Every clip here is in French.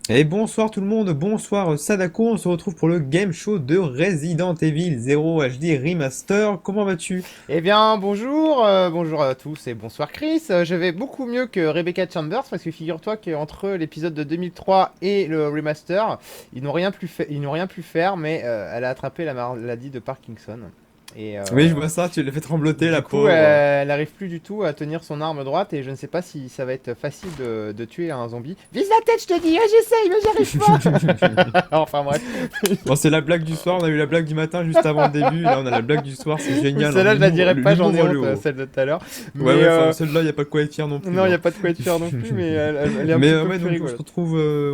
Et bonsoir tout le monde, bonsoir Sadako, on se retrouve pour le game show de Resident Evil 0 HD Remaster. Comment vas-tu? Eh bien, bonjour, bonjour à tous et bonsoir Chris. Je vais beaucoup mieux que Rebecca Chambers parce que figure-toi qu'entre l'épisode de 2003 et le remaster, ils n'ont rien pu faire, mais elle a attrapé la maladie de Parkinson. Et Oui, je vois ça, tu l'as fait trembloter du la coup, pauvre. elle n'arrive plus du tout à tenir son arme droite et je ne sais pas si ça va être facile de tuer un zombie. Vise la tête, je te dis, j'essaye, mais j'y arrive pas. Enfin bref. Bon, c'est la blague du soir, on a eu la blague du matin juste avant le début, là on a la blague du soir, c'est Oui, génial, hein. celle-là, je la dirai pas, L'humour j'en ai vers le honte, haut. celle de tout à l'heure. Ouais, Mais ouais, enfin celle-là, y a pas de quoi être fier non plus, non, il n'y hein. a pas de quoi être fier non plus, mais elle est un Mais petit peu ouais, plus donc rigolote.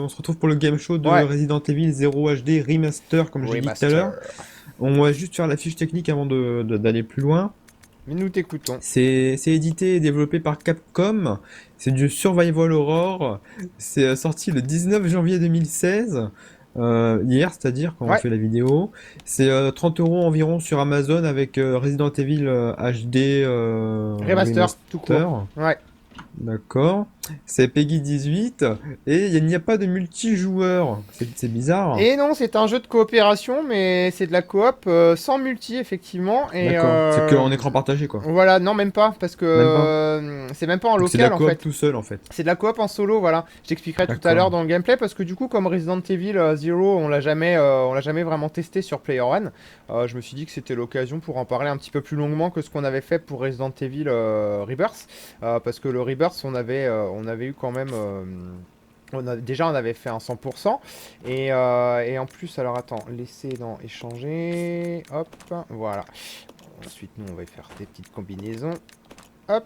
on se retrouve pour le game show de Ouais, Resident Evil 0 HD Remaster, comme j'ai dit tout à l'heure. remaster. On va juste faire la fiche technique avant d'aller plus loin. Mais nous t'écoutons. C'est édité et développé par Capcom. C'est du Survival Horror. C'est sorti le 19 janvier 2016. Hier, c'est-à-dire quand on Ouais, fait la vidéo. C'est 30 euros environ sur Amazon avec Resident Evil HD remaster, tout court. Remaster. Ouais. D'accord. C'est Peggy 18 et il n'y a pas de multijoueur. C'est bizarre. Et non, c'est un jeu de coopération, mais c'est de la coop sans multi, effectivement. Et D'accord. C'est que en écran partagé quoi. voilà, non, même pas, parce que Même pas. c'est même pas en Donc c'est de la local en coop fait. tout seul en fait. C'est de la coop en solo, voilà. Je t'expliquerai tout à l'heure D'accord. dans le gameplay parce que du coup, comme Resident Evil Zero, on l'a jamais vraiment testé sur Player One. Je me suis dit que c'était l'occasion pour en parler un petit peu plus longuement que ce qu'on avait fait pour Resident Evil Rebirth, parce que le Rebirth, on avait eu quand même. Déjà, on avait fait un 100%. Et en plus, alors attends, laisser dans échanger. Hop, voilà. Ensuite, nous, on va faire des petites combinaisons. Hop,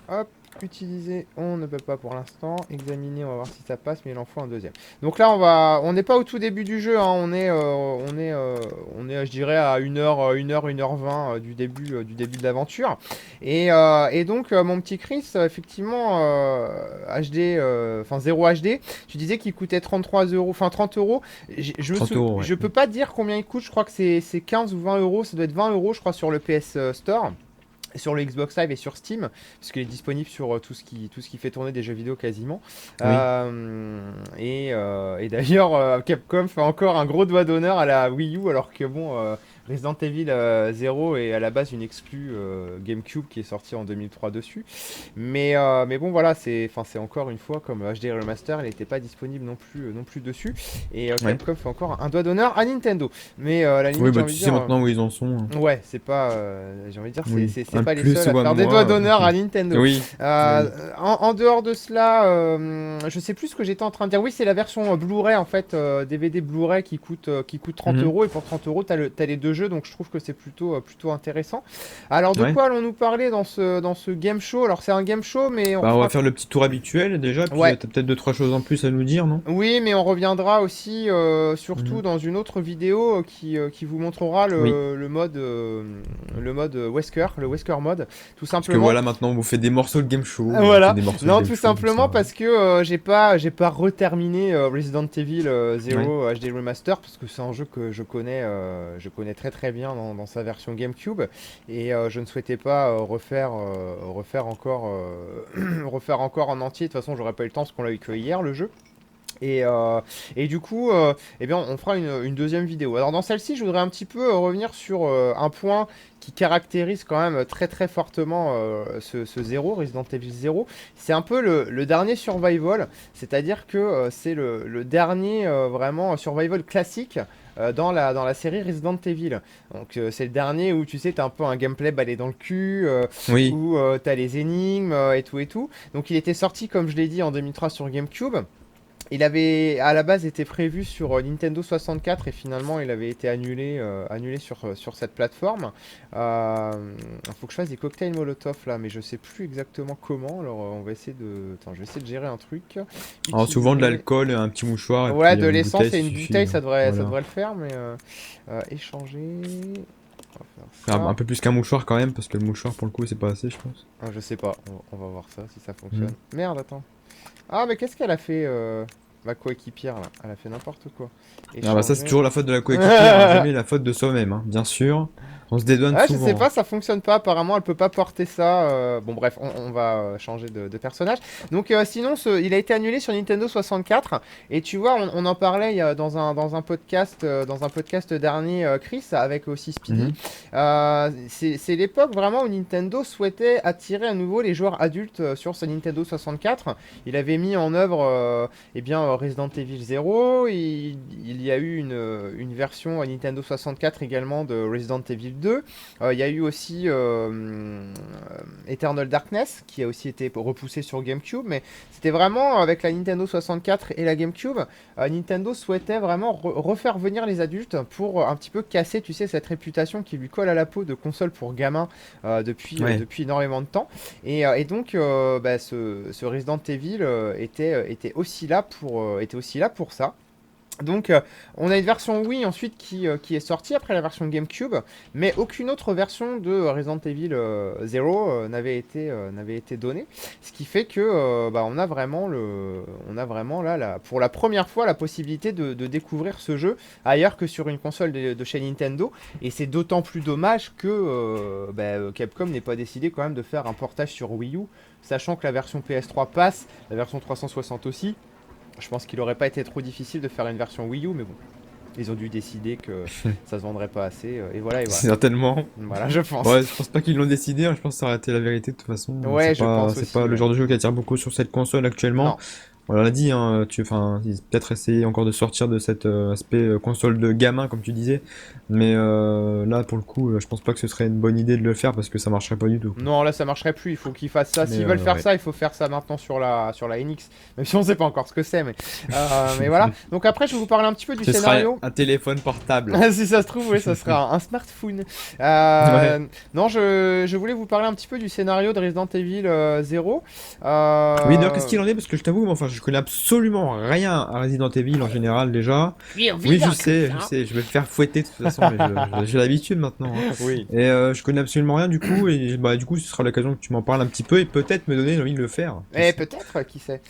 hop, utiliser, on ne peut pas pour l'instant. Examiner, on va voir si ça passe, mais il en faut un deuxième. Donc là, on n'est pas au tout début du jeu, hein, je dirais, à 1 heure, 1h20 du début de l'aventure. Et donc, mon petit Chris, effectivement, HD, enfin 0 HD, tu disais qu'il coûtait 33 euros, enfin 30 euros. 30 euros, ouais. Je peux pas dire combien il coûte, je crois que c'est 15 ou 20 euros, ça doit être 20 euros, je crois, sur le PS Store sur le Xbox Live et sur Steam, puisqu'il est disponible sur tout ce qui fait tourner des jeux vidéo quasiment. Oui. Et d'ailleurs, Capcom fait encore un gros doigt d'honneur à la Wii U, alors que bon, Resident Evil 0 est à la base une exclue GameCube qui est sortie en 2003 dessus. Mais bon, voilà, c'est encore une fois comme HD Remaster, elle n'était pas disponible non plus dessus. Et Ouais. Capcom fait encore un doigt d'honneur à Nintendo. Mais à la Oui, limite, j'ai bah envie tu de sais dire. maintenant où ils en sont, hein. Ouais, c'est pas. J'ai envie de dire, Oui. c'est Un de pas les plus seuls à ou un de faire des doigts moins. d'honneur à Nintendo. Oui. Oui. En dehors de cela, je sais plus ce que j'étais en train de dire. Oui, c'est la version Blu-ray en fait, DVD Blu-ray qui coûte 30 Mhm. euros. Et pour 30 euros, t'as les deux jeux, donc je trouve que c'est plutôt intéressant. Alors, de Ouais. quoi allons-nous parler dans ce game show? Alors, c'est un game show, mais on Bah, on va fera. faire le petit tour habituel déjà, puis Ouais, t'as peut-être deux, trois choses en plus à nous dire, non? oui, mais on reviendra aussi, surtout Mhm. dans une autre vidéo qui vous montrera Oui. le mode Wesker, le Wesker mode, tout Parce que simplement. voilà, maintenant on vous fait des morceaux de game show, on fait Voilà, des morceaux de non, game tout show, comme ça. simplement parce que j'ai pas reterminé Resident Evil Ouais. 0 HD Remaster parce que c'est un jeu que je connais très très bien dans sa version GameCube et je ne souhaitais pas refaire encore refaire encore en entier. De toute façon, j'aurais pas eu le temps parce qu'on l'a eu que hier le jeu. Et, euh, et du coup, eh bien, on fera une deuxième vidéo. Alors dans celle-ci, je voudrais un petit peu revenir sur un point qui caractérise quand même très très fortement ce 0, Resident Evil 0. C'est un peu le dernier survival, c'est-à-dire que c'est le dernier vraiment survival classique. Dans la série Resident Evil. Donc c'est le dernier où tu sais t'as un peu un gameplay balai dans le cul, Oui. où t'as les énigmes et tout et tout. Donc il était sorti comme je l'ai dit en 2003 sur GameCube. Il avait à la base été prévu sur Nintendo 64 et finalement il avait été annulé sur cette plateforme. Il faut que je fasse des cocktails Molotov là, mais je sais plus exactement comment. Alors on va essayer de. Attends, je vais essayer de gérer un truc. Alors souvent de Utiliser. l'alcool, un petit mouchoir, et Ouais, puis de une l'essence bouteille, et ça une suffit, bouteille, hein. ça Voilà. devrait le faire, mais échanger. On va faire Un ça. peu plus qu'un mouchoir quand même, parce que le mouchoir pour le coup c'est pas assez, je pense. Ah, je sais pas, on va voir ça si ça Mhm. fonctionne. Merde, attends. Ah, mais qu'est-ce qu'elle a fait, ma coéquipière là? Elle a fait n'importe quoi. Ah bah ça c'est Échanger. toujours la faute de la coéquipière, hein, jamais la faute de soi-même, hein, bien sûr. On se dédouane Ah, je sais souvent. pas, ça fonctionne pas. Apparemment, elle peut pas porter ça. Bon, bref, on va changer de personnage. Donc, sinon, il a été annulé sur Nintendo 64. Et tu vois, on en parlait dans un podcast dernier, Chris, avec aussi Speedy. Mhm. C'est l'époque vraiment où Nintendo souhaitait attirer à nouveau les joueurs adultes sur ce Nintendo 64. Il avait mis en œuvre Resident Evil 0. Il y a eu une version à Nintendo 64 également de Resident Evil 2. Il y a eu aussi Eternal Darkness qui a aussi été repoussé sur GameCube, mais c'était vraiment avec la Nintendo 64 et la GameCube, Nintendo souhaitait vraiment refaire venir les adultes pour un petit peu casser, tu sais, cette réputation qui lui colle à la peau de console pour gamins Ouais. depuis énormément de temps. Et donc, ce Resident Evil était aussi là pour ça. Donc, on a une version Wii ensuite qui est sortie après la version GameCube, mais aucune autre version de Resident Evil 0 n'avait été donnée. Ce qui fait que on a vraiment là, pour la première fois la possibilité de découvrir ce jeu ailleurs que sur une console de chez Nintendo. Et c'est d'autant plus dommage que Capcom n'ait pas décidé quand même de faire un portage sur Wii U, sachant que la version PS3 passe, la version 360 aussi. Je pense qu'il aurait pas été trop difficile de faire une version Wii U, mais bon, ils ont dû décider que ça se vendrait pas assez, et voilà, et voilà. Certainement. Voilà, je pense. Ouais, je pense pas qu'ils l'ont décidé, hein. Je pense que ça aurait été la vérité de toute façon. Ouais, je pense C'est aussi, pas le ouais. genre de jeu qui attire beaucoup sur cette console actuellement. Non. On l'a dit, hein, ils ont peut-être essayer encore de sortir de cet aspect console de gamin, comme tu disais. Mais là, pour le coup, je pense pas que ce serait une bonne idée de le faire parce que ça marcherait pas du tout. Non, là ça marcherait plus, il faut qu'ils fassent ça. Mais S'ils veulent faire ouais. ça, il faut faire ça maintenant sur la NX. Même si on sait pas encore ce que c'est, mais voilà. Donc après, je vais vous parler un petit peu du Ce sera scénario. un téléphone portable. Si ça se trouve, oui, ça sera un smartphone. Ouais. Non, je voulais vous parler un petit peu du scénario de Resident Evil 0. Oui, d'ailleurs, qu'est-ce qu'il en est? Parce que je t'avoue, moi, enfin, je connais absolument rien à Resident Evil en général déjà. Oui, je sais, je vais me faire fouetter de toute façon, mais j'ai l'habitude maintenant, hein. Oui. Et je connais absolument rien du coup, et bah, du coup, ce sera l'occasion que tu m'en parles un petit peu et peut-être me donner envie de le faire. Qui Et sait? peut-être, qui sait.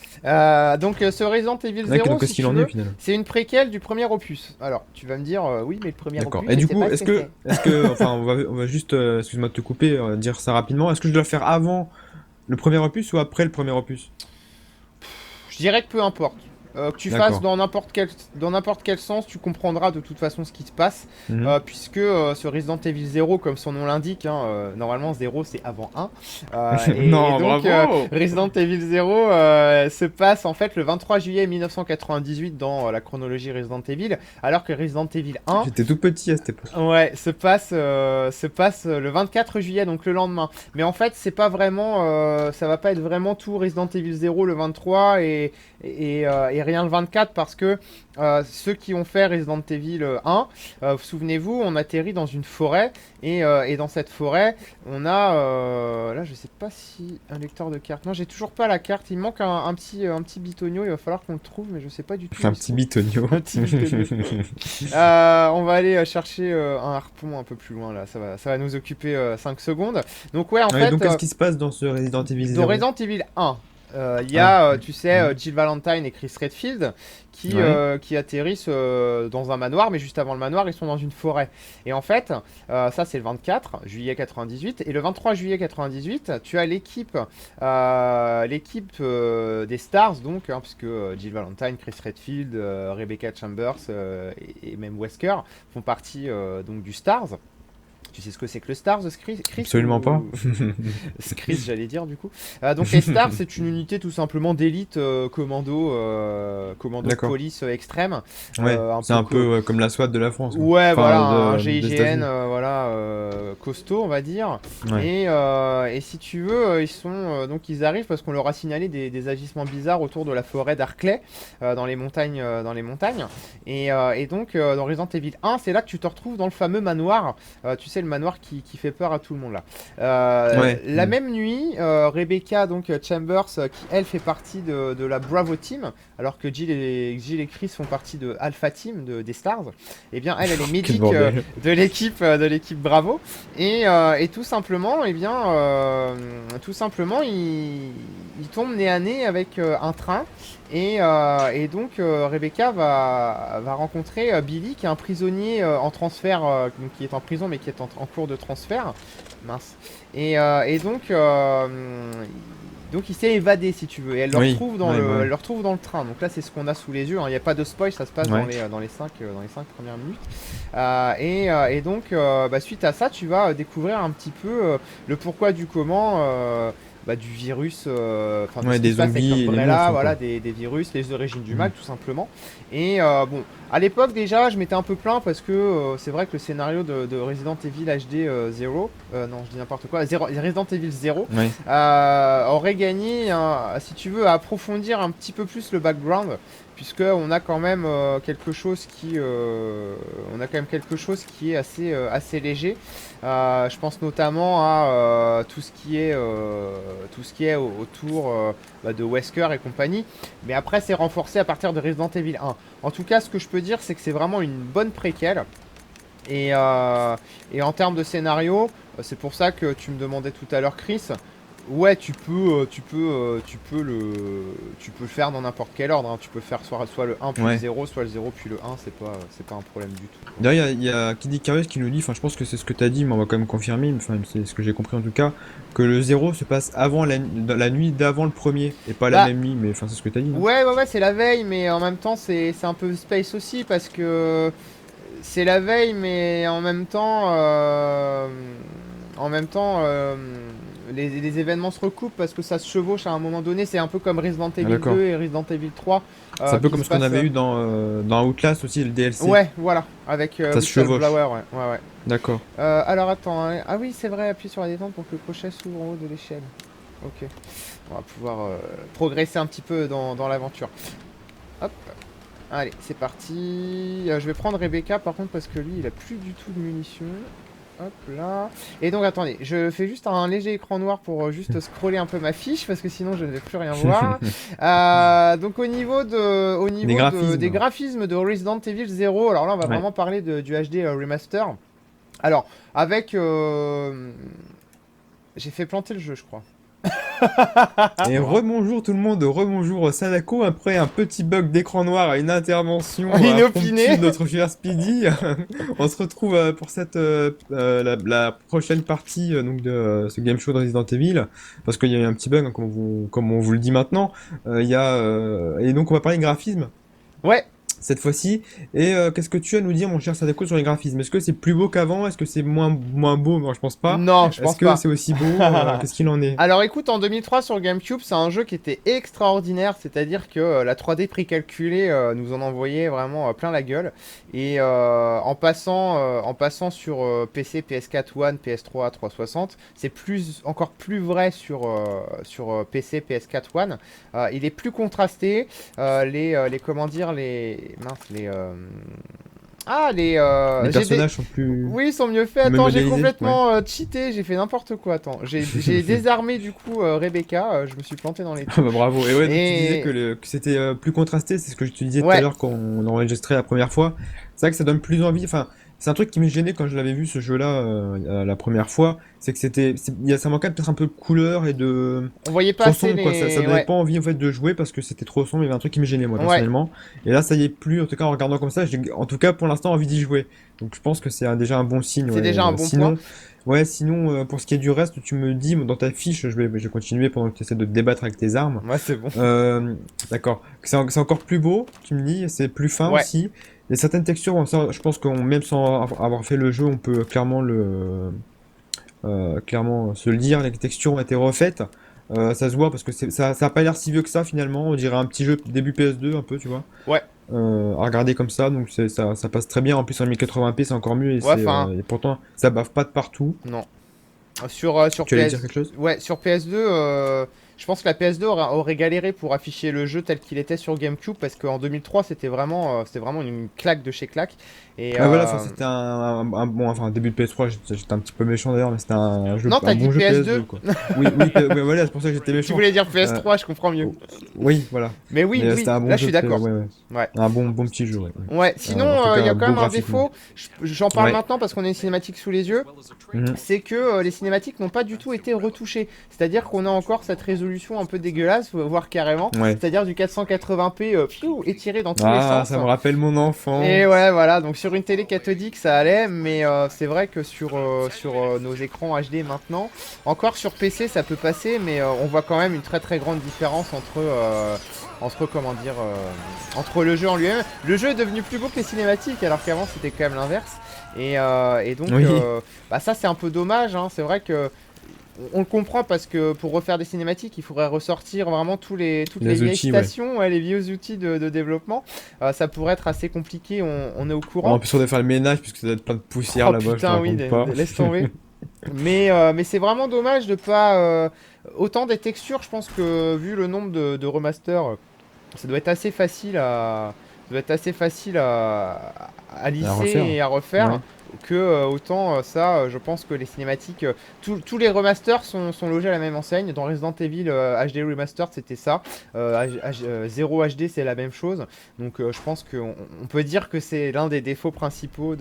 Donc, ce Resident Evil Ouais, 0, donc, si qu'est-ce qu'il tu en est au veux, final? c'est une préquelle du premier opus. Alors, tu vas me dire, oui, mais le premier D'accord. opus, Et je du sais coup, pas ce que c'est. enfin, on va juste, excuse-moi de te couper, dire ça rapidement. Est-ce que je dois le faire avant le premier opus ou après le premier opus? Je dirais que peu importe. Que tu fasses D'accord. dans n'importe quel sens, tu comprendras de toute façon ce qui se passe. Mhm. Puisque ce Resident Evil 0, comme son nom l'indique, hein, normalement 0 c'est avant 1. Et Non, donc bravo! Resident Evil 0 se passe en fait le 23 juillet 1998 dans la chronologie Resident Evil, alors que Resident Evil 1 J'étais tout petit à cette époque. ouais, se passe le 24 juillet, donc le lendemain. Mais en fait, c'est pas vraiment, ça va pas être vraiment tout Resident Evil 0 le 23 et rien le 24 parce que ceux qui ont fait Resident Evil 1, souvenez-vous, on atterrit dans une forêt et dans cette forêt, on a, là je sais pas si un lecteur de carte, non j'ai toujours pas la carte, il me manque un petit bitonio, il va falloir qu'on le trouve, mais je sais pas du tout où Un il se petit trouve. bitonio. Un petit bitonio. On va aller chercher un harpon un peu plus loin là, ça va nous occuper 5 secondes. Donc ouais, en Ouais, fait, donc qu'est-ce qui se passe dans ce Resident Evil dans 0? Resident Evil 1, il y Ah. a, tu sais, Mhm. Jill Valentine et Chris Redfield Ouais. qui atterrissent dans un manoir, mais juste avant le manoir, ils sont dans une forêt. Et en fait, ça c'est le 24 juillet 98, et le 23 juillet 98, tu as l'équipe des Stars, donc, hein, puisque Jill Valentine, Chris Redfield, Rebecca Chambers et même Wesker font partie donc du Stars. Tu sais ce que c'est que le Stars, Chris Absolument pas. Chris, j'allais dire du coup. Donc les Stars, c'est une unité tout simplement d'élite commando de D'accord. police extrême. Ouais, c'est un Co- peu comme la SWAT de la France, quoi. Ouais, voilà, un Des GIGN, États-Unis. voilà, costaud, on va dire. Ouais. Et si tu veux, donc ils arrivent parce qu'on leur a signalé des agissements bizarres autour de la forêt d'Arclay, dans les montagnes, Et donc dans Resident Evil 1, c'est là que tu te retrouves dans le fameux manoir. Tu sais, le manoir qui fait peur à tout le monde là. Ouais. La même nuit, Rebecca donc Chambers, qui elle fait partie de la Bravo Team, alors que Jill et Chris font partie de Alpha Team des Stars. Et bien elle est Quel médic bordel. de l'équipe Bravo et tout simplement ils tombent nez à nez avec un train Et donc Rebecca va rencontrer Billy, qui est un prisonnier en transfert, donc qui est en prison mais qui est en cours de transfert. Mince. Et donc il s'est évadé, si tu veux, et elle le Oui, retrouve ouais, bah elle ouais. le retrouve dans le train. Donc là c'est ce qu'on a sous les yeux, hein. Il n'y a pas de spoil, ça se passe Ouais. dans les 5 premières minutes. Et donc suite à ça tu vas découvrir un petit peu le pourquoi du comment du virus, enfin de Ouais, ce qui des se passe avec zombies et des Umbrella, monstres, voilà, quoi. des virus, les origines du Mhm. mal tout simplement. Et bon, à l'époque déjà je m'étais un peu plaint parce que c'est vrai que le scénario de Resident Evil HD 0, non je dis n'importe quoi, Resident Evil 0 Ouais. aurait gagné, si tu veux, à approfondir un petit peu plus le background, puisque on a quand même quelque chose qui est assez léger. Je pense notamment à tout ce qui est autour de Wesker et compagnie. Mais après, c'est renforcé à partir de Resident Evil 1. En tout cas, ce que je peux dire, c'est que c'est vraiment une bonne préquelle. Et en termes de scénario, c'est pour ça que tu me demandais tout à l'heure, Chris. Ouais, tu peux le faire dans n'importe quel ordre, hein. Tu peux faire soit le 1 puis le Ouais. 0, soit le 0 puis le 1. C'est pas un problème du tout, quoi. D'ailleurs, il y a Kid Icarus qui nous dit, enfin, je pense que c'est ce que t'as dit, mais on va quand même confirmer, enfin, c'est ce que j'ai compris en tout cas, que le zéro se passe avant la nuit d'avant le premier, et pas la Bah, même nuit, mais enfin, c'est ce que t'as dit, non? ouais, c'est la veille, mais en même temps, c'est un peu space aussi, parce que c'est la veille, mais en même temps, les événements se recoupent parce que ça se chevauche à un moment donné. C'est un peu comme Resident Ah, Evil d'accord. 2 et Resident Evil 3 C'est un peu qui comme se ce qu'on passent. avait eu dans Outlast aussi, le DLC. Ouais, voilà, avec Ça se chevauche. Whistleblower, ouais. D'accord. Alors attends, hein. Ah oui, c'est vrai, appuie sur la détente pour que le crochet s'ouvre en haut de l'échelle. Ok, on va pouvoir progresser un petit peu dans l'aventure. Hop, allez, c'est parti. Je vais prendre Rebecca par contre parce que lui, il a plus du tout de munitions. Hop là. Et donc attendez, je fais juste un léger écran noir pour juste scroller un peu ma fiche parce que sinon je ne vais plus rien voir. Donc Des des graphismes. graphismes de Resident Evil 0, alors là on va Ouais. vraiment parler du HD remaster. Alors avec j'ai fait planter le jeu je crois. Et rebonjour tout le monde, rebonjour Sadako, après un petit bug d'écran noir et une intervention Inopiné. impromptue de notre cher Speedy. On se retrouve pour la prochaine partie donc de ce game show de Resident Evil, parce qu'il y a eu un petit bug, hein, comme on vous le dit maintenant. Et donc on va parler de graphisme Ouais. cette fois-ci. Et qu'est-ce que tu as à nous dire, mon cher Sadako, sur les graphismes? Est-ce que c'est plus beau qu'avant? Est-ce que c'est moins beau? Moi, je pense pas. Non, je Est-ce pense que pas. c'est aussi beau? Qu'est-ce qu'il en est? Alors écoute, en 2003 sur GameCube, c'est un jeu qui était extraordinaire, c'est-à-dire que la 3D précalculée nous en envoyait vraiment plein la gueule. Et en passant sur PC, PS4 One, PS3, 360, c'est encore plus vrai sur PC, PS4 One. Il est plus contrasté. Comment dire, mince, Les j'ai des... personnages sont plus Oui, ils sont mieux faits. mieux Attends, j'ai modélisés? Ouais. complètement cheaté, j'ai fait n'importe quoi. Attends, j'ai désarmé du coup Rebecca, je me suis planté dans les Ah bah touches. bravo. Et ouais, donc tu disais Et que c'était plus contrasté, c'est ce que je te disais tout à ouais, l'heure quand on enregistrait la première fois. C'est vrai que ça donne plus envie. Enfin, c'est un truc qui me gênait quand je l'avais vu ce jeu-là la première fois. C'est que ça manquait peut-être un peu de couleur et de on voyait pas trop assez sombre quoi. Ça donnait Ouais, pas envie en fait de jouer parce que c'était trop sombre. Il y avait un truc qui me gênait moi ouais, personnellement. Et là, ça y est plus. En tout cas, en regardant comme ça, j'ai en tout cas pour l'instant envie d'y jouer. Donc je pense que c'est déjà un bon signe. c'est Ouais. déjà un bon point. Sinon, pour ce qui est du reste, tu me dis dans ta fiche, je vais continuer pendant que tu essaies de te débattre avec tes armes. Moi, c'est bon. D'accord. C'est encore plus beau, tu me dis, c'est plus fin Ouais, aussi. Il y a certaines textures, je pense que même sans avoir fait le jeu, on peut clairement se le dire, les textures ont été refaites. Ça se voit parce que ça a pas l'air si vieux que ça finalement. On dirait un petit jeu début PS2 un peu, tu vois. ouais, À regarder comme ça, donc ça passe très bien. En plus en 1080p, c'est encore mieux ouais. Enfin, et pourtant ça bave pas de partout. non. Sur Tu allais dire quelque chose? Ouais, sur PS2, je pense que la PS2 aurait galéré pour afficher le jeu tel qu'il était sur GameCube parce qu'en 2003 c'était vraiment une claque de chez claque. Et Ah voilà, enfin, c'était bon, enfin, début de PS3, j'étais un petit peu méchant d'ailleurs, mais c'était non, t'as un dit bon jeu PS2, PS2. quoi. Oui, voilà, c'est pour ça que j'étais Tu méchant. voulais dire Euh, PS3, je comprends mieux. oui, voilà. Mais Mais oui, c'était un là bon je jeu suis de d'accord. ouais, ouais. Ouais. Un bon petit jeu, ouais. Ouais, sinon, En tout il y cas, a quand beau même un graphiquement. défaut, j'en parle Ouais. maintenant parce qu'on a une cinématique sous les yeux, Mhm. c'est que les cinématiques n'ont pas du tout été retouchées. C'est-à-dire qu'on a encore cette résolution résolution un peu dégueulasse, voire carrément. Ouais. C'est-à-dire du 480p étiré dans tous les Ah, sens. ça me rappelle mon Et enfance. ouais, voilà, donc sur une télé cathodique ça allait, mais c'est vrai que sur nos écrans HD maintenant, encore sur PC ça peut passer, mais on voit quand même une très très grande différence entre comment dire, entre le jeu en lui-même. Le jeu est devenu plus beau que les cinématiques, alors qu'avant c'était quand même l'inverse. Et donc, Oui, bah ça c'est un peu dommage, hein. C'est vrai que on le comprend parce que pour refaire des cinématiques, il faudrait ressortir vraiment toutes les les vieilles outils, ouais. stations, ouais, les vieux outils de développement. Ça pourrait être assez compliqué, on est au En courant. plus, on doit faire le ménage puisque ça doit être plein de poussière Oh là-bas, je te putain, oui, raconte pas. laisse tomber. Mais c'est vraiment dommage de pas. Autant des textures, je pense que vu le nombre de remasters, ça doit être assez facile à. Ça doit être assez facile à À lisser refaire. et à refaire Ouais. que autant ça, je pense que les cinématiques, tous les remasters sont logés à la même enseigne. Dans Resident Evil HD Remastered, c'était ça. 0 HD, c'est la même chose. Donc je pense qu'on on peut dire que c'est l'un des défauts principaux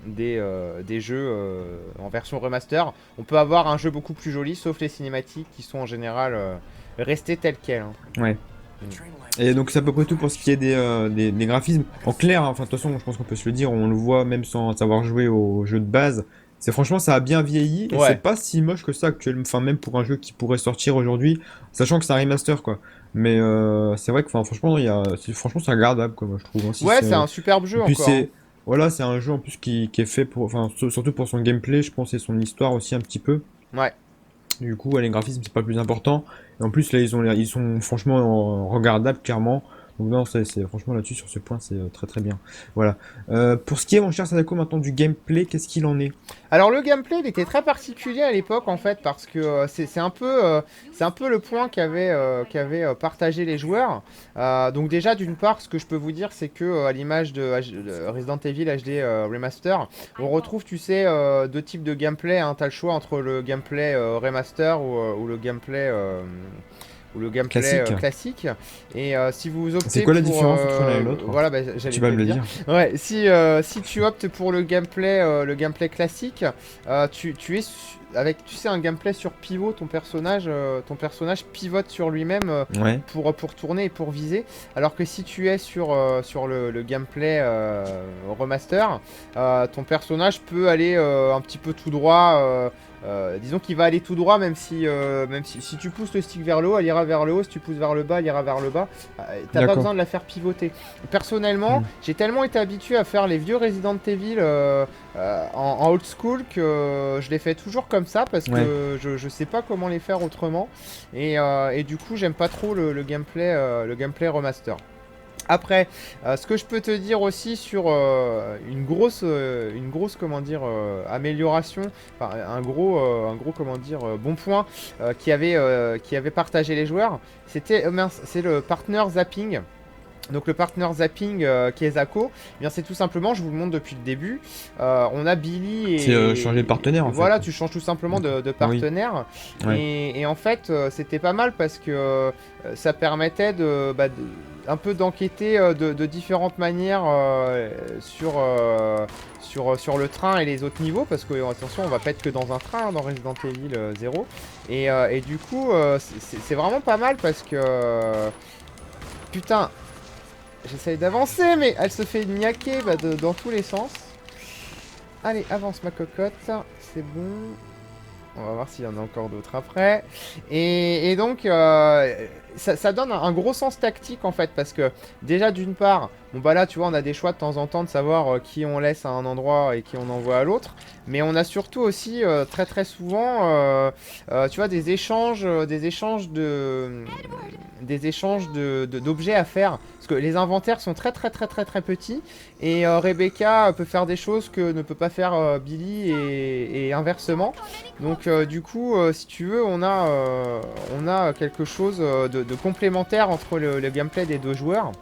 des jeux en version remaster. On peut avoir un jeu beaucoup plus joli, sauf les cinématiques qui sont en général restées telles quelles, hein. Ouais. Et donc c'est à peu près tout pour ce qui est des graphismes. En clair, hein, enfin de toute façon, je pense qu'on peut se le dire, on le voit même sans savoir jouer au jeu de base. C'est franchement, ça a bien vieilli et c'est Ouais. pas si moche que ça actuellement. Enfin, même pour un jeu qui pourrait sortir aujourd'hui, sachant que c'est un remaster quoi. Mais c'est vrai que, enfin, franchement, franchement, c'est regardable quoi, moi je trouve. Hein, si Ouais, c'est c'est... un superbe Et jeu puis encore, hein. c'est, voilà, c'est un jeu en plus qui est fait pour, enfin, surtout pour son gameplay, je pense, et son histoire aussi un petit peu. Ouais. Du coup, ouais, les graphismes, c'est pas le plus important. Et en plus, là, ils sont franchement regardables, clairement. Donc, non, franchement là-dessus, sur ce point, c'est très très bien. Voilà. Pour ce qui est, mon cher Sadako, maintenant du gameplay, qu'est-ce qu'il en est? Alors le gameplay, il était très particulier à l'époque en fait parce que c'est un peu le point qu'avaient partagé les joueurs. Donc déjà d'une part, ce que je peux vous dire, c'est que à l'image de Resident Evil HD Remaster, on retrouve, tu sais, deux types de gameplay, hein. T'as le choix entre le gameplay remaster ou le gameplay Classique. classique. Et si vous C'est optez quoi la pour... différence entre l'un et l'autre? voilà, bah, Tu j'allais te vas le me le dire. dire. Ouais, si tu optes pour le gameplay classique, tu es avec, tu sais, un gameplay sur pivot, ton personnage pivote sur lui-même Ouais. pour tourner et pour viser. Alors que si tu es sur le gameplay remaster, ton personnage peut aller un petit peu tout droit. Disons qu'il va aller tout droit, même si tu pousses le stick vers le haut, elle ira vers le haut. Si tu pousses vers le bas, elle ira vers le bas. T'as pas D'accord. besoin de la faire pivoter. Personnellement, Hmm. j'ai tellement été habitué à faire les vieux Resident Evil en old school que je les fais toujours comme ça parce Ouais. que je sais pas comment les faire autrement. Et du coup, j'aime pas trop le gameplay remaster. Après, ce que je peux te dire aussi sur une grosse comment dire amélioration, enfin un gros comment dire bon point qui avait partagé les joueurs, c'était mince, c'est le partner zapping. Donc le partner zapping qui est Zako, eh bien c'est tout simplement, je vous le montre depuis le début, on a Billy C'est changer de partenaire et en fait. voilà, tu changes tout simplement D'accord. de Oui. partenaire. Ouais. Et en fait, c'était pas mal parce que ça permettait un peu d'enquêter de différentes manières sur le train et les autres niveaux, parce que attention, on va pas être que dans un train, hein, dans Resident Evil 0. Et du coup, c'est vraiment pas mal parce que... putain, j'essaye d'avancer, mais elle se fait niaquer dans tous les sens. Allez, avance ma cocotte, c'est bon. On va voir s'il y en a encore d'autres après. Et donc, ça donne un gros sens tactique en fait, parce que déjà d'une part, bon bah là tu vois, on a des choix de temps en temps de savoir qui on laisse à un endroit et qui on envoie à l'autre. Mais on a surtout aussi très très souvent, tu vois, des échanges d'objets à faire. Parce que les inventaires sont très très très très très petits. Et Rebecca peut faire des choses que ne peut pas faire Billy et inversement. Donc du coup, si tu veux, on a quelque chose de complémentaire entre le gameplay des deux joueurs.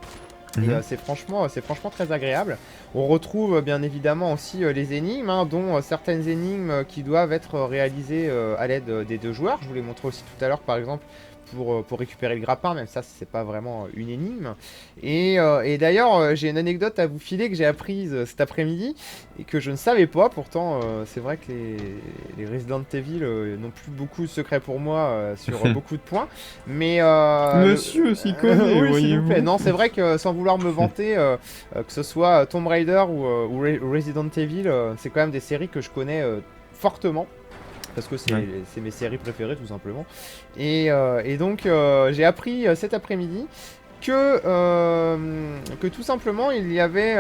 Et Mhm. c'est franchement très agréable. On retrouve bien évidemment aussi les énigmes, hein, dont certaines énigmes qui doivent être réalisées à l'aide des deux joueurs. Je vous l'ai montré aussi tout à l'heure, par exemple, pour récupérer le grappin, même ça, c'est pas vraiment une énigme. Et d'ailleurs, j'ai une anecdote à vous filer que j'ai apprise cet après-midi et que je ne savais pas. Pourtant, c'est vrai que les Resident Evil n'ont plus beaucoup de secrets pour moi sur beaucoup de points. Mais Monsieur s'y connaît, oui, s'il vous plaît. voyez-vous. Non, c'est vrai que sans vouloir me vanter, que ce soit Tomb Raider ou Resident Evil, c'est quand même des séries que je connais fortement. Parce que Ouais. c'est mes séries préférées tout simplement. Et donc j'ai appris cet après-midi que tout simplement il y avait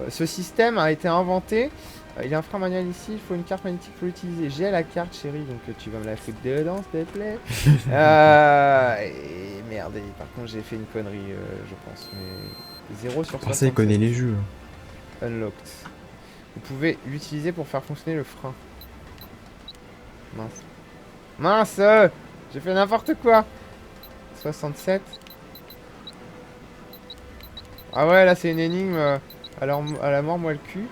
ce système a été inventé. Il y a un frein manuel ici, il faut une carte magnétique pour l'utiliser. J'ai la carte chérie, donc tu vas me la foutre dedans s'il te plaît. Et merde, et par contre j'ai fait une connerie je pense. Mais 0 sur Ah, ça, il 67. connaît les jeux. Unlocked. Vous pouvez l'utiliser pour faire fonctionner le frein. Mince. Mince, j'ai fait n'importe quoi. 67. Ah ouais, là c'est une énigme. Alors, à la mort, moi le cul.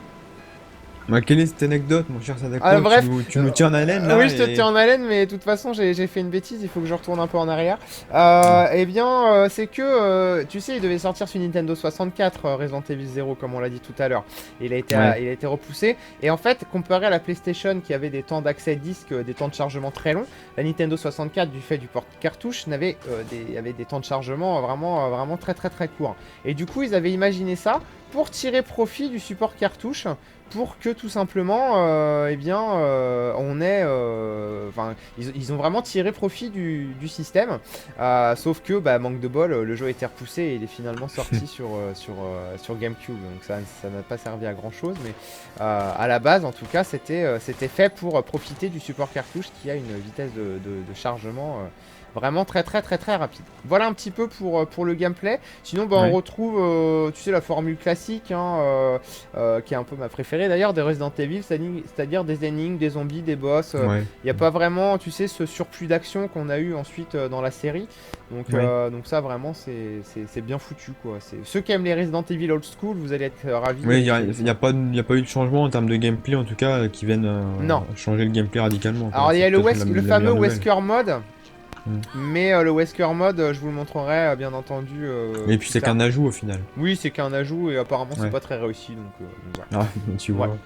Bah, quelle est cette anecdote, mon cher Ah, Sadako? bref, Tu nous tiens en haleine, oui, là, je te et... tiens en haleine, mais de toute façon, j'ai fait une bêtise, il faut que je retourne un peu en arrière. Ouais. Eh bien, c'est que, tu sais, il devait sortir sur Nintendo 64, Resident Evil 0, comme on l'a dit tout à l'heure. Ouais. Il a été repoussé. Et en fait, comparé à la PlayStation, qui avait des temps d'accès disque, des temps de chargement très longs, la Nintendo 64, du fait du port cartouche, avait des temps de chargement vraiment très très très courts. Et du coup, ils avaient imaginé ça pour tirer profit du support cartouche, pour que tout simplement, eh bien, on ait, enfin, ils ont vraiment tiré profit du système. Sauf que, bah, manque de bol, le jeu a été repoussé et il est finalement sorti sur GameCube. Donc ça n'a pas servi à grand chose, mais à la base, en tout cas, c'était fait pour profiter du support cartouche qui a une vitesse de chargement. Vraiment très très très très rapide. Voilà un petit peu pour le gameplay. Sinon, bah, on Ouais. retrouve, tu sais, la formule classique, hein, qui est un peu ma préférée d'ailleurs, des Resident Evil, c'est-à-dire des énigmes, des zombies, des boss. Ouais. Il n'y a pas vraiment, tu sais, ce surplus d'action qu'on a eu ensuite dans la série. Ouais. Donc ça, vraiment, c'est bien foutu, quoi. Ceux qui aiment les Resident Evil Old School, vous allez être ravis Oui, d'essayer ça. y a pas eu de changement en termes de gameplay, en tout cas, qui viennent Non. changer le gameplay radicalement, quoi. Alors, il y C'est a peut-être le la fameux meilleure nouvelle. Wesker mode. Mm. Mais le Wesker mode, je vous le montrerai bien entendu Et puis plus c'est tard. qu'un ajout au final. Oui, c'est qu'un ajout et apparemment c'est Ouais. pas très réussi, donc voilà. Ah, tu Ouais. vois.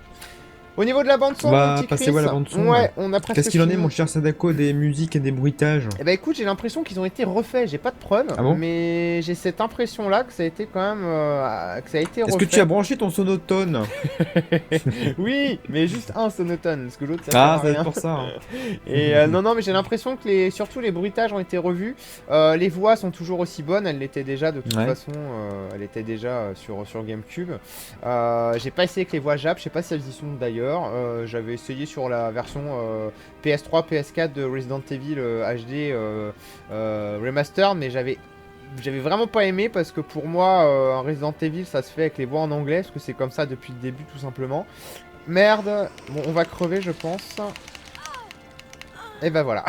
Au niveau de la bande On son, mon va petit passer Chris, ouais, à la bande son, ouais. ouais, on a presque Qu'est-ce qu'il en est, fini. mon cher Sadako, des musiques et des bruitages? Eh ben écoute, j'ai l'impression qu'ils ont été refaits. J'ai pas de preuves, Ah bon? mais j'ai cette impression-là que ça a été quand même, que ça a été Est-ce que tu as refait. branché ton sonotone? Oui, mais juste un sonotone, parce que l'autre ça sert Ah, à ça va être rien. pour ça, hein. Et non, non, mais j'ai l'impression que surtout les bruitages ont été revus. Les voix sont toujours aussi bonnes, elles l'étaient déjà de toute Ouais. façon, elles étaient déjà sur GameCube. J'ai pas essayé avec les voix Jap, je sais pas si elles y sont d'ailleurs. J'avais essayé sur la version PS3, PS4 de Resident Evil HD Remastered, mais j'avais vraiment pas aimé parce que pour moi, un Resident Evil ça se fait avec les voix en anglais, parce que c'est comme ça depuis le début tout simplement. Merde, bon, on va crever je pense. Et ben voilà.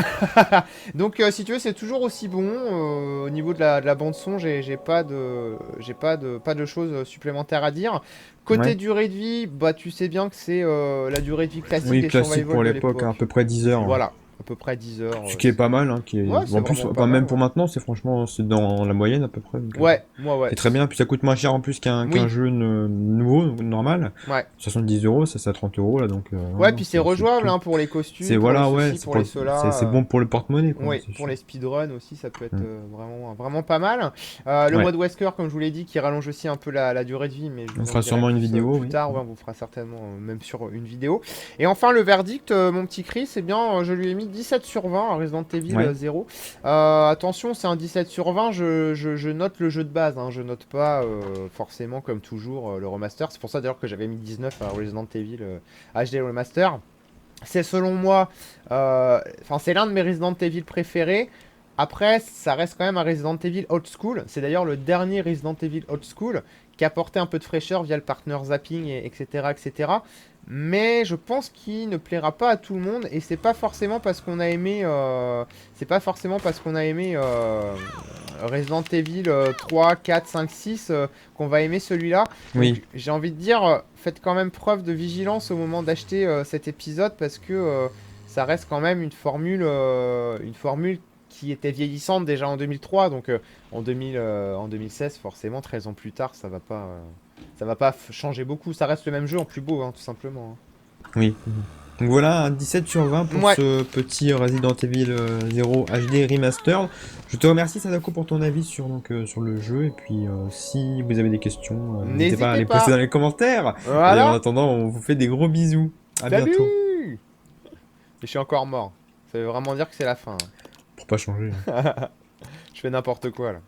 Donc si tu veux, c'est toujours aussi bon. Au niveau de la bande son, j'ai pas de choses supplémentaires à dire. Côté Ouais. durée de vie, bah tu sais bien que c'est la durée de vie classique Oui, des classique survival pour de l'époque, hein, à l'époque. peu près 10 heures, hein. Voilà, à peu près 10 heures. Ce qui est pas mal, hein, Ouais, c'est en plus, vraiment pas enfin, mal. même pour maintenant, c'est franchement, c'est dans la moyenne à peu près. Donc, Ouais, moi ouais. c'est très bien, puis ça coûte moins cher en plus qu'un Oui, jeu nouveau, normal. ouais. 70 euros, ça c'est à 30 euros là, donc Ouais, non, puis c'est rejouable tout. hein, pour les C'est costumes, pour les voilà, ouais, ceci, pour les cela. c'est bon pour le porte-monnaie, quoi, Oui, c'est pour sûr. les speedruns aussi, ça peut être Mm. vraiment pas mal. Le Ouais, mode Wesker, comme je vous l'ai dit, qui rallonge aussi un peu la durée de vie, mais je on vous en fera dirai sûrement une plus vidéo, plus oui. tard. Ouais, on vous fera certainement même sur une vidéo. Et enfin, le verdict, mon petit Chris, eh bien, je lui ai mis 17 sur 20 à Resident Evil Ouais, 0. Attention, c'est un 17 sur 20, je note le jeu de base, hein, je note pas forcément, comme toujours, le remaster. C'est pour ça d'ailleurs que j'avais mis 19 à Resident Evil HD Remaster. C'est selon moi, enfin c'est l'un de mes Resident Evil préférés. Après, ça reste quand même un Resident Evil Old School. C'est d'ailleurs le dernier Resident Evil Old School qui apportait un peu de fraîcheur via le partner zapping, etc., etc. Mais je pense qu'il ne plaira pas à tout le monde et c'est pas forcément parce qu'on a aimé, Resident Evil 3, 4, 5, 6 qu'on va aimer celui-là. Oui. Donc j'ai envie de dire, faites quand même preuve de vigilance au moment d'acheter cet épisode parce que ça reste quand même une formule qui était vieillissante déjà en 2003. Donc en 2016, forcément, 13 ans plus tard, ça va pas changer beaucoup. Ça reste le même jeu en plus beau, hein, tout simplement, Oui. Donc voilà, un 17 sur 20 hein. pour Ouais, ce petit Resident Evil 0 HD Remastered. Je te remercie Sadako pour ton avis sur, sur le jeu. Et puis si vous avez des questions, n'hésitez pas à n'hésitez les poster pas. dans les commentaires. Et en Voilà. attendant, on vous fait des gros bisous. À bientôt. Salut! Et je suis encore mort. Ça veut vraiment dire que c'est la fin, Pour pas changer. hein. Je fais n'importe quoi là.